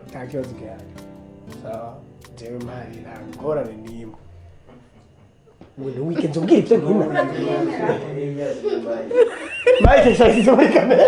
nta kibazo gihari sawa jewe mari nta ngorane n'imwe Bueno, weekend ubwira ibyo nkina Mike shashyize muri kamera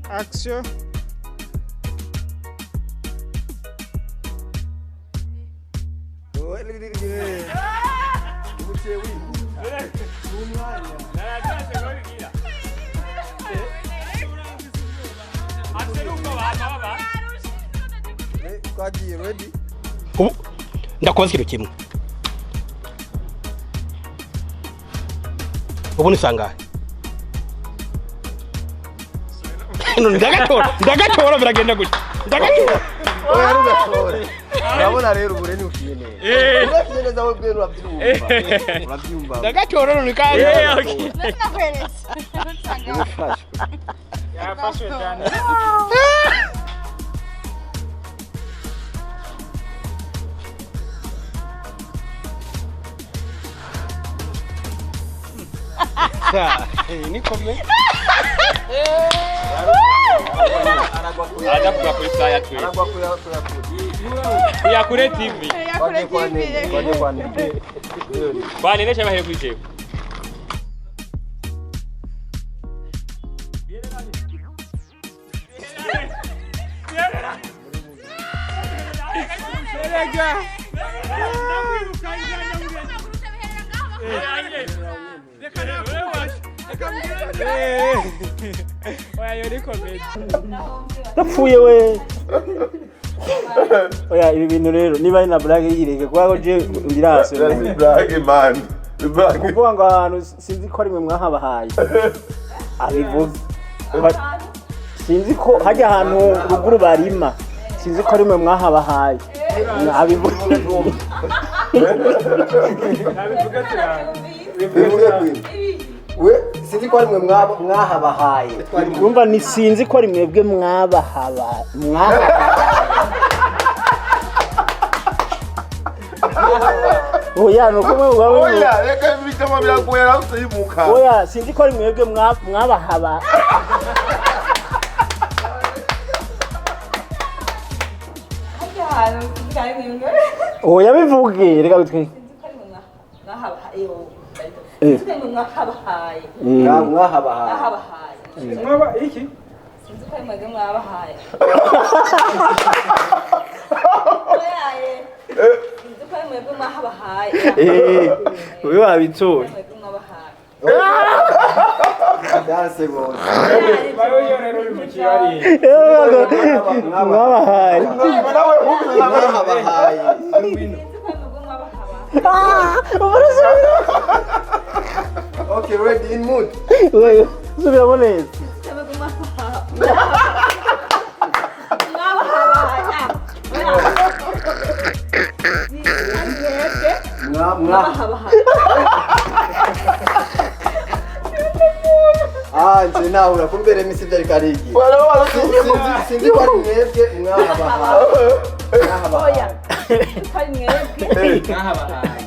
Action. Ndakoze ikintu kimwe. Ubu ni sangahe? Ndagatora biragenda gutya. Ndagatora. Oya rugatora. Urabona rero ubure ni ukiye neza. Urakiye neza wowe bwe urabyumva. Urabyumva. Ndagatora none kandi. Okay. Yafashwe cyane. Ni komwe. Ada kuja kuisa ya twe. Aragwa Ya kure TV. Ya kure TV. Kwani nesha bahe kwije. Oya yori komedi. Napfuye we. Oya ibi bintu rero niba ina blague yireke kwago je ndirase. Blague man. Blague. Kuvuga ngo ahantu sinzi ko ari mwe mwahabahaye. Abivuze. Sinzi ko hajya ahantu ruguru barima. Sinzi ko ari mwe mwahabahaye. Abivuze. Nabivuga cyane. We sinzi ko ari mwe mwahabahaye. Urumva ni sinzi ko ari mwebwe mwabahaba. Oya no kumwe wawe. Oya reka ibitama biragoye aho yimuka. Oya sinzi ko ari mwebwe mwabahaba. Oya bivuge reka bitwe. Mwahabahaye. Mwaba iki? Sinzi ko ari mwe mwabahaye. Sinzi ko ari mwe mwahabahaye. Uyu wabitoye. Dance boss. Bayo yone uri mu kirari. Mwabahaye. Mwahabahaye. Okay, ready in mood. Oya, subira boneza. Nje nawe urakumbere misi byari karigi. Sinzi ko ari mwebwe mwahabahaye. Oya. Ari mwebwe mwahabahaye.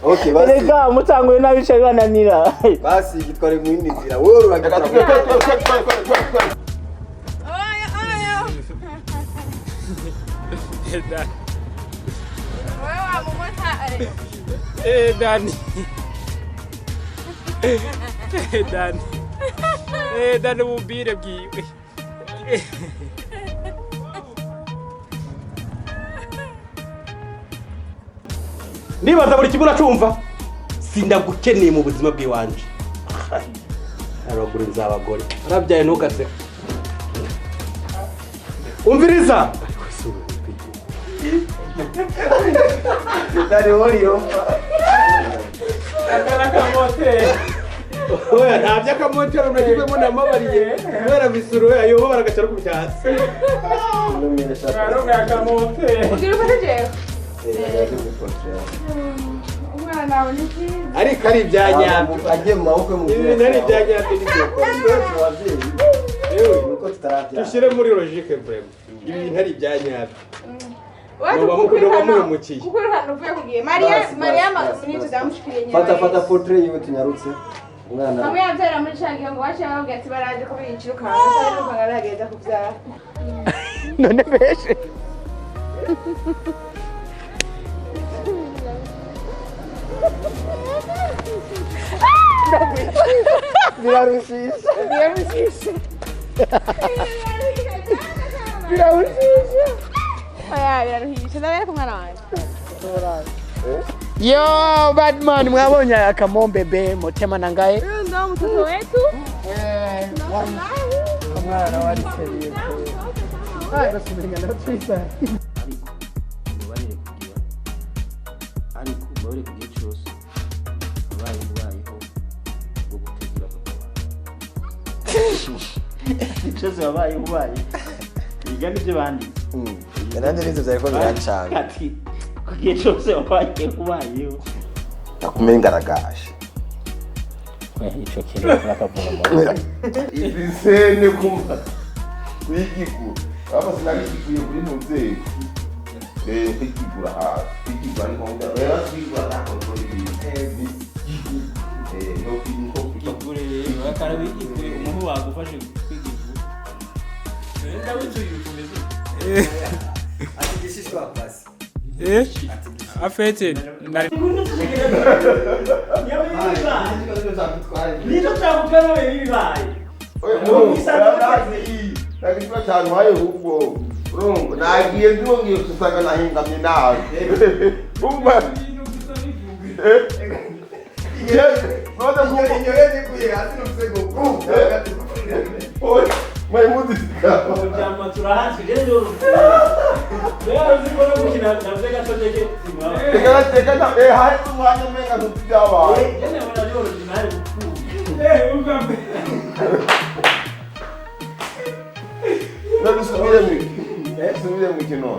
Okay, basi. Rega mutanguye nabice bananira. Basi gitware mu indi nzira. Wowe uragitwara. Dani. Dani ubire bwiwe. Nibaza buri kibura cyumva sindagukeneye mu buzima bw'iwanje. Aragura nzabagore. Arabyaye ntukase. Umviriza. Dani woriyo. Akara kamote. oya nta by'akamotero nagizwemo namabariye kubera bisuru ayobo baragashara ku byatsi Baronga kamote. Ugira ufate jewe. Umwana nawe ni cyiza. ariko ari ibyanyabyo agiye mu maboko y'umubyeyi ibi nari ibyanyabyo n'igihe ababyeyi yewe nuko tutarabyara dushyire muri logique vraiment ibi ntari ibyanyabyo Waje Muba muhemukiye. kukwirukana uvuye kugiye. Maria munini zamushikiriye nyine. fata portrait yiwe tunyarutse umwana Kamwe yavyara muri canke ngo waje babwira ati baraje ko bicirukana. Sasa nuko ngarageza kuvyara. none benshi Birarushije. Birarushije. Oya birarushije. Ndabe ko mwana wanje. yo badman mwabonye akamombebe mutema nangaye Ndio mtoto wetu. mwana wari seriye gasumenya natwisa ariko mubare kugiye cyose ubayeho bwo gutegura cyose wabaye biga nibyo banditse nanjye nizo byariko birancanga ati kugiye cyose wabayeho Nakumenga ragaje. icyo kintu kirakavuga Ibisene kuma. Wigiku. Aba sinagikuye kuri muzeyi. Ikigura hasi. Ikigura ni konga. Ikigura na control ibi. No kinko. igure bakara bigigure umuntu wagufashe kwigigura nenda wicuye kumeze ati gishishwa pasi Afete. nizo cyagukana bibaye Nagitwa cyane waye ubwo. Urumva nagiye ndongiye kusanga nahingamye nawe. Umva. Node kumva nyoreni kuye hasi n'umusego Mai muzi. Ujama turahansi rero rero zikora gukina navyo gatoteke Teka na hai umwanya menga ntuzaba. ene wana ryo original Ugambe. Subire mu kino.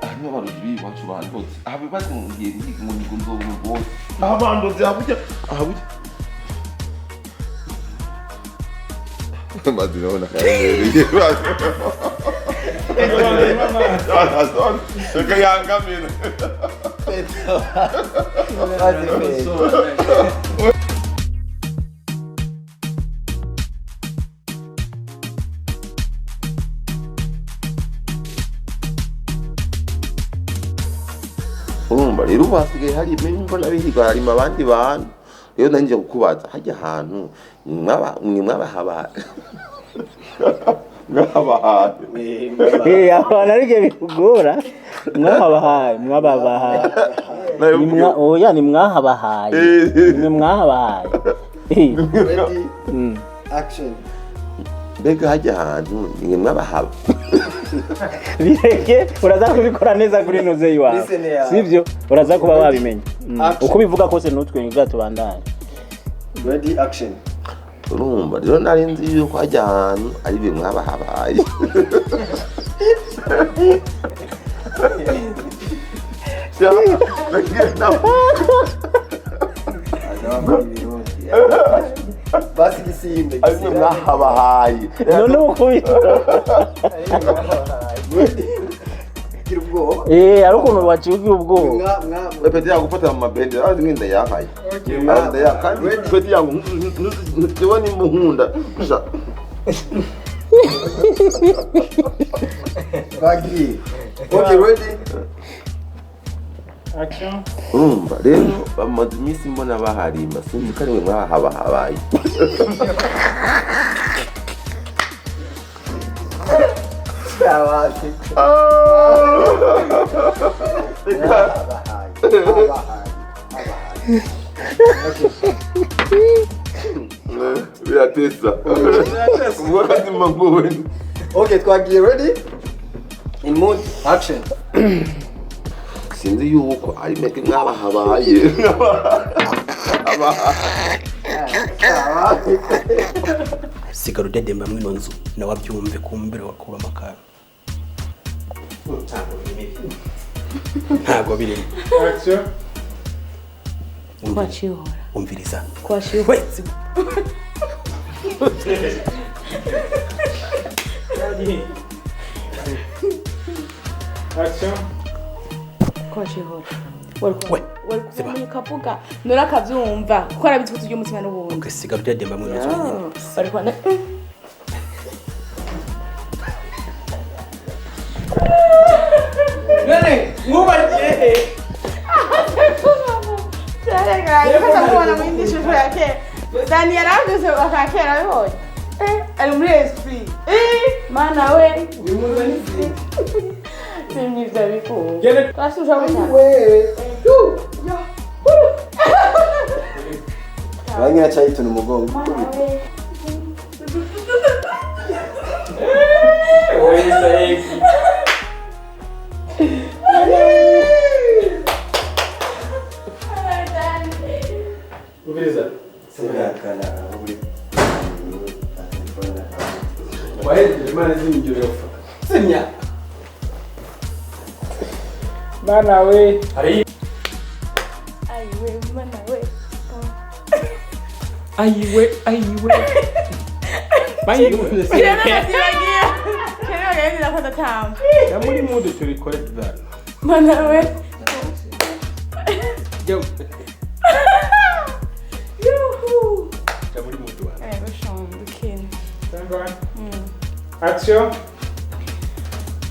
Hano barubi wacu bandotse. Abe batungiye mu ngunzo mu bose. Abandotse abuja. Madina ona kaye. Kayangamira. Urumva rero basigaye hari imenye mbona bihiga harimo abandi bantu rero nanjye kukubaza hajya ahantu mwabahabaye abana ariko bikugora mwababahaye oya ni mwahabahaye ready action mbega hajya ahantu ni mwabahaba bireke uraza kubikora neza kuri noze yiwawe sivyo uraza kuba wabimenya uko bivuga kose nutwe ngiga tubandanye ready action urumva rero nari nzi yuko hajya ahantu ari bimwe mwabahabaye basi gisimbe ari bimwe mwahabahaye none ukubita gira ubwoba ari ukuntu waciye ubwoba peti yangu gufata mu mabende azi ngenda yahaye kandi yakandi peti yangu ntiwe ni muhunda bagiye okay ready action urumva rero bamaze iminsi mbona baharimba sinzi ko ari mwe mwahabahabaye Awati. biratesa wakati mangoni Okay, twagiye ready? In mood action. sinzi yuko ari meke mwabahabaye sigara udedemba mwino nzu nawe abyumve kumbere wakura amakara ntago biri Action. Kwachihora. umviriza Kwachihora. Action. Kwachihora. We, Wari kavuga nurakavyumva kuko arabitse tujye umutima n'ubundi. okay, sigara udedemba mwino nzu nyine Bari kwana nene ngubagiye Kasa mwindi shusho yake. Daniel avuze bakakera bibonye. Ari muri esprit. Mana we. Bimuze n'izindi. Simyiza biku. Gene. Kasusha gusa. We. Bangira cyayituna umugongo. Mana we. umviriza Sinakana uri. wahejeje imana z'imigiro yofa semya Mana we. hari Aiwe mana we. Ayiwe. ya muri mudu turi correct that Mana we. yo Yuhu. ya muri mudu wa Bishombe. Stand by. Action.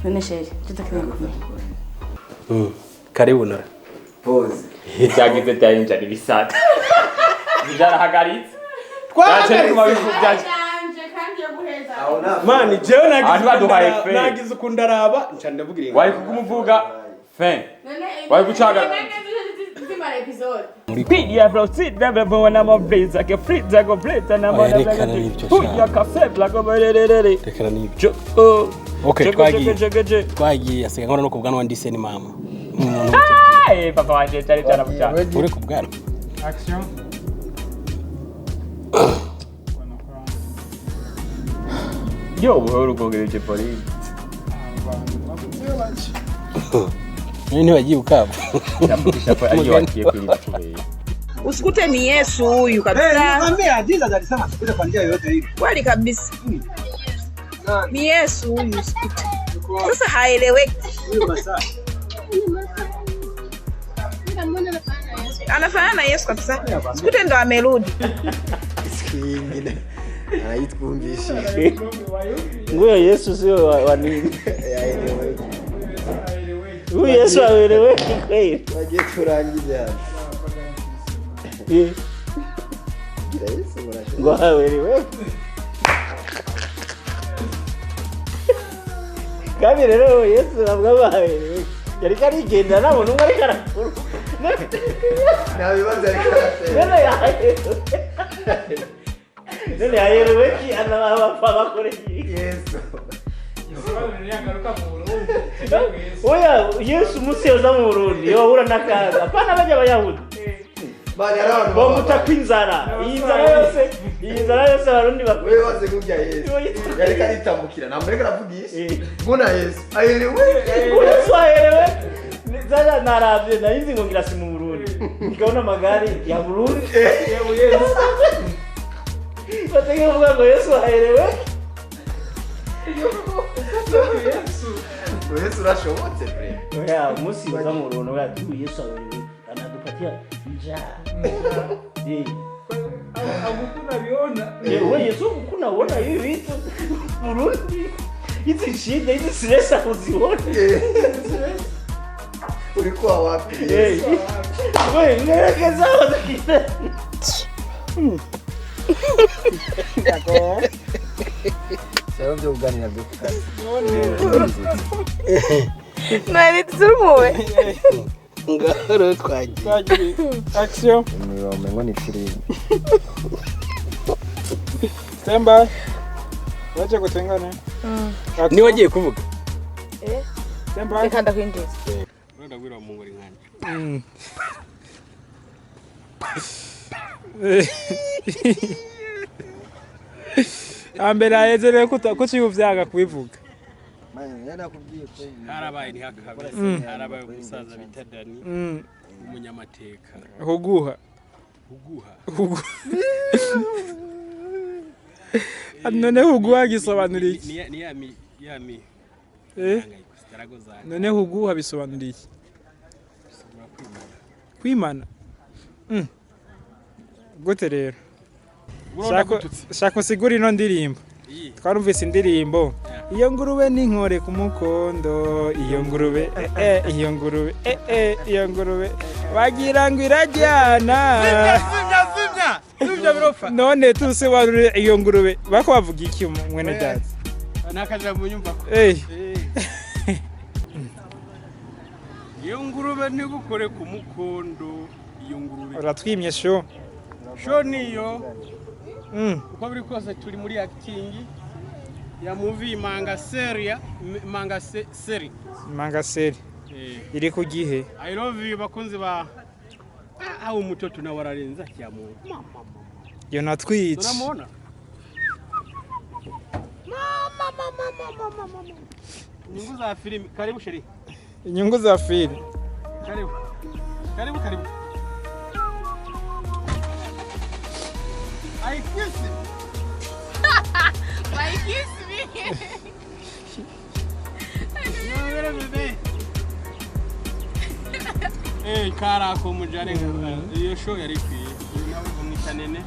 None sheri, tutakina karibu nara Pause. Byagize byayinja ibisata. Byarahagaritse. twahagaritse kandi yo guheza. Aho na. mani jewe Abantu baduhaye fe. nagize ukundaraba nca ndavugira Wari kukumuvuga fin. Wari gucaga. Zimara episode. Pidia proceed never na mo blaze like a freeze go blaze na mo Oya, rekana n'ibyo Put your cafe like a berere. rekana n'ibyo okay twagiye asiga nkora no kubwana wandise ni mama Eh papa wanje cyari cyarabuca. uri kubwana Action. Yo buhoro gogereje police. nini wagiye ukaba Ndamukisha kwa aje wakiye kuri bitubeye. Usikute ni Yesu huyu kabisa. Nikwambia Jesus alisema sikute kwa njia yoyote ile. Kweli kabisa. Ni Yesu huyu usikute. Sasa haeleweki. Huyu masaa. Anafanana na Yesu kabisa. Usikute ndo amerudi. Siku nyingine. Anaitkumbisha. Nguyo Yesu sio wa nini? Yaelewe. Huyu Yesu aeleweki kweli. Waje turangize hano. Eh, Gira Yesu murasho. ngo aeleweki. Kandi rero Yesu nabwo aeleweki. Yari karigenda nabo numwe ari karakuru. Nabibaza ariko Nene aeleweki anabapfa bakoreye. Yesu. Oya Yesu musi yoza mu Burundi yohura nakaga. Apana bajya abayahudi. Bari arabantu. Bamuta kwinzara. Iyi nzara yose abarundi bakwe. Wewe waze kujya Yesu. Yari karitambukira namureka aravugisha. Mbona Yesu. Ayerewe. Yesu aelewe. Zaja naravye nahizi ngo ngira si mu Burundi. Nikaona magari ya Burundi. Yesu. Batenge kuvuga ngo Yesu aelewe. Yesu urashobotse bre. Oya musi yoza mu Burundi ya tu Yesu aelewe. Anadupatia njaa. Agukuna biona. Wewe Yesu kuna uona hivi vitu Burundi. Hizi shida hizi stress uzione. Ulikuwa wapi? Wewe ngerekeza wakita. Sababu byo kuganira dukaka. Nari tsumuwe. Ngaro twagiye. Action. Niba ni filime. Stand by. Wacha kutengana. ni wagiye kuvuga Stand by. Reka ndakwinjiza. ndagwira mu ngori nkanje ambere aheze rero kuciyuvyaga kubivuga harabaye ntihakabe harabaye umusaza bita Dani umunyamateka huguha none huguha gisobanura iki ni yami none huguha bisobanura iki kwimana gute rero shaka usigura ino ndirimbo twarumvise indirimbo iyo ngurube n'inkore ku mukondo iyo ngurube iyo ngurube bagira ngo irajyana Sivya birofa none tusobanure iyo ngurube bako bavuga iki mwene data nakaja mu nyumba ko iyo ngurube nigukore ku mukondo iyo ngurube uratwimye sho niyo uko biri kose turi muri acting ya movie Manga Seriers Manga Seri iri ku gihe I love you bakunzi ba au mtoto na wararenza kya mu yo natwitse tunamona mama nyungu za filimi karibu sheri inyungu za filimi karibu I kiss him. Why kiss me? Kara ko mujare iyo show yari kwiye nawe umwitanene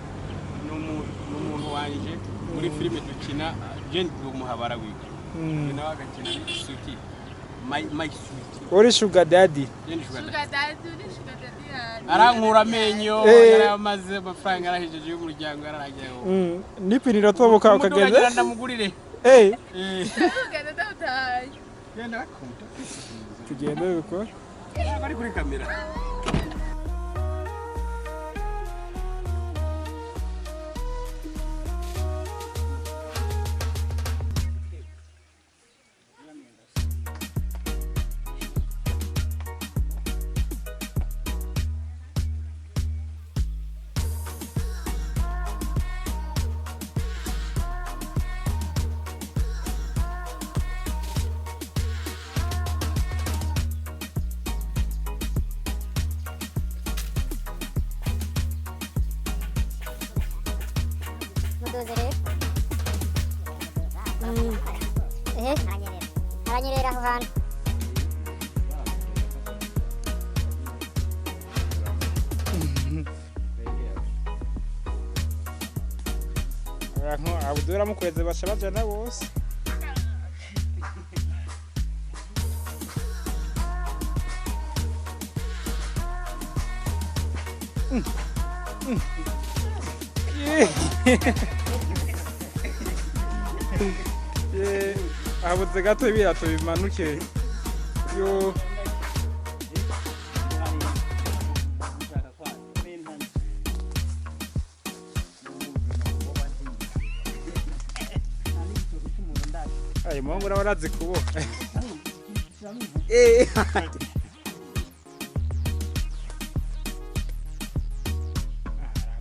n'umuntu wanje muri filime dukina je ndumuhabara wiga nawe agakina suki my sweet uri sugar daddy arankura amenyo yaramaze amafaranga arahejeje y'umuryango yararagiyeho nipinira toboka ukagenda ndamugurire Uganda ndataye. Genda akunta tugende uko ari kuri kamera Aranyerera aho hantu abudura mukweze bashabajana bose abuze gato ibirato bimanuke yo ayi mwangu warazi kuboha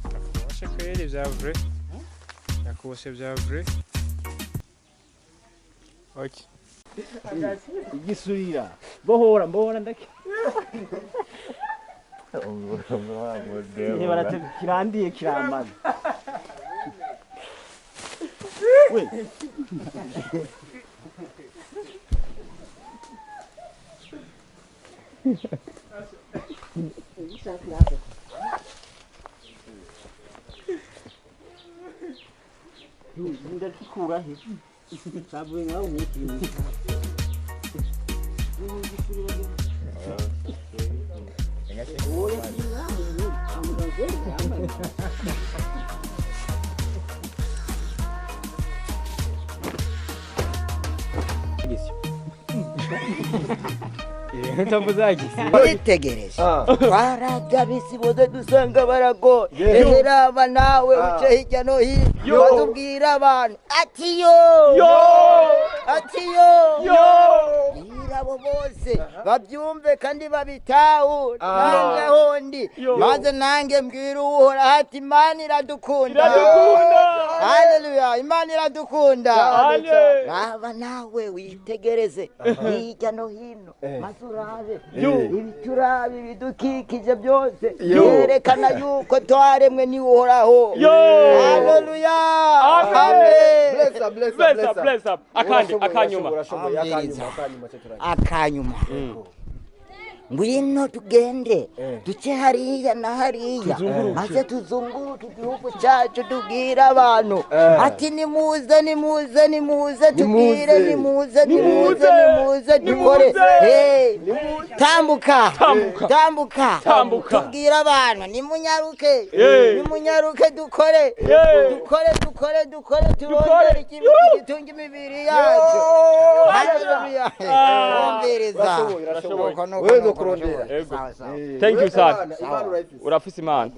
Yakuboshe kweli vya vrai. Yakuboshe vya vrai. Okay. Igisurira. Mbora ndake. Barate kirandiye kiramaze. We. Nda kikura he. Sabuye ngaho umiki. Itegereje baragabisi bode dusanga barago eheraba nawe uce hirya no hino batubwira abantu atiyo irabo bose babyumve kandi babitaho nangaho ndi abandi maze nange mbwira uhora hati Imana iradukunda haleluya Imana iradukunda raba nawe witegereze hirya no hino maze urabe ibiturabe bidukikije byose yerekana yuko twaremwe ni uhoraho haleluya bless up akanyuma ngwino tugende duce hariya na hariya maze tuzunguruke igihugu cyacu tubwire abantu ati nimuze tubwire nimuze dukore tambuka tubwire abantu nimunyaruke dukore turondere ikintu gitunga imibiri yacu haleluya ombereza Thank you sir. Urafise imana.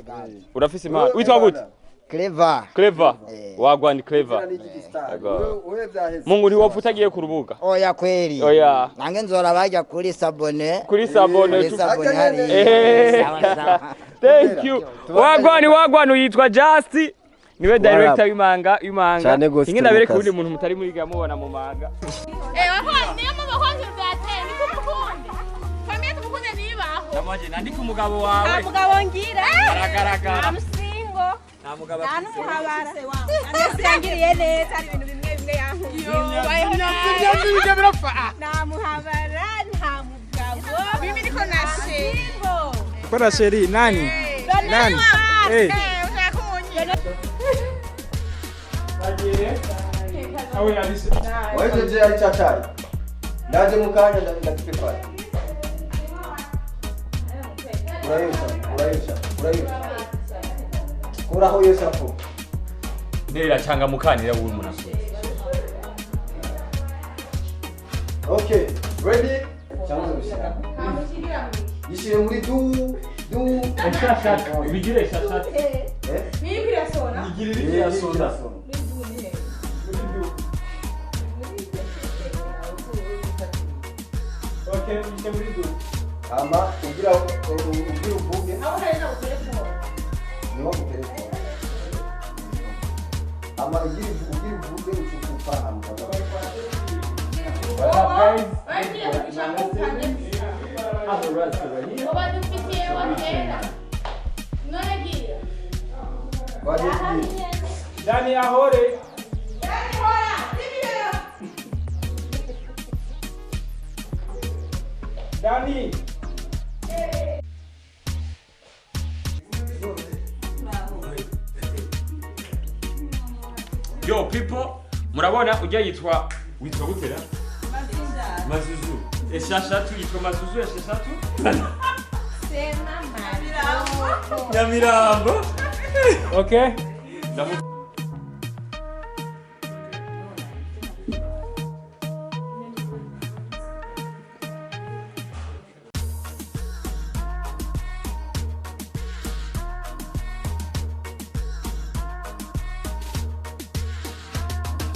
Witwa gute? Clever. Wagwani Clever. Mungu ni wafutagiye ku rubuga. Oya kweli. Oya. Nange nzora bajya kuri sabone. Sawa. Thank you. Wagwani uyitwa Just. Niwe director w'Imanga. Inge nabereka undi muntu mutari muri gamubona mu Manga. Wagwani niyo mubahoze byateye nikukunde. Famille tumukunde nibaho. Namaje nandika umugabo wawe. Umugabo ngira. Aragaragara. Amusingo. Nta mugabo muhabara. Anasangiriye neza ari ibintu bimwe yankuye. Nta muhabara nta mugabo. Mimi niko nasingo. Kora sheri nani? Awe yabise. Waje ari chachari. Ndaje mukanya ndakike pale. Urayisha. Kuraho yose apo. Ndera changa mukanira uri munaso. Okay, ready? Changa bishaka. Yishire muri du. Shashat. Bigire shashat. Mimi birasona. Birasona. Okay, yishire muri du. Ama ugira uvuge. Aho rero telefone. Niho telefone. Ama ugira uvuge ucukufahamu. Dani ahore. Dani. Yo people, murabona ujya witwa gutera? Mazuzu. Eshashatu yitwa Mazuzu eshashatu? Nyamirambo. Okay.